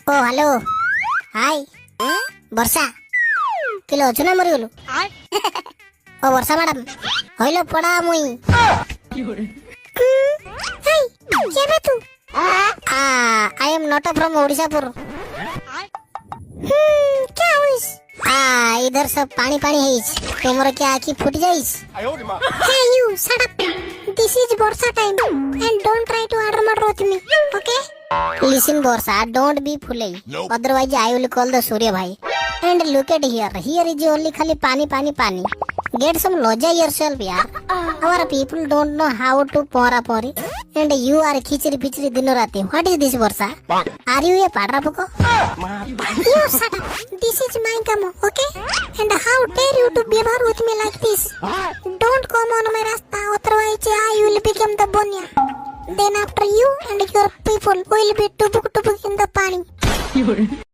ओ hello hi ବର୍ଷା kilo ଅଛୁ ନା ମରିଗଲୁ ଓ ବର୍ଷା ମ୍ୟାଡାମ ହଇଲୋ ପଡା ମୁଇଁ ହାଇ କେବେ ତୁ आई एम नॉट फ्रॉम ओडिशापुर क्या हुइस इधर सब पानी पानी है तुमर क्या आखी फुट जाइस hey you shut up this is Varsha time and don't try to order murder with me okay listen Varsha don't be fool otherwise I will call the Surya भाई and look at here is only खाली पानी पानी पानी get some loja yourself yaar our people don't know how to pora pori and you are khichri pichri dino rati what is this varsha are you a padra poko you shut up this is my come okay and how dare you to behave with me like this don't come on my rasta otherwise I will become the bonya then after you and your people will be tubuk tubuk in the pani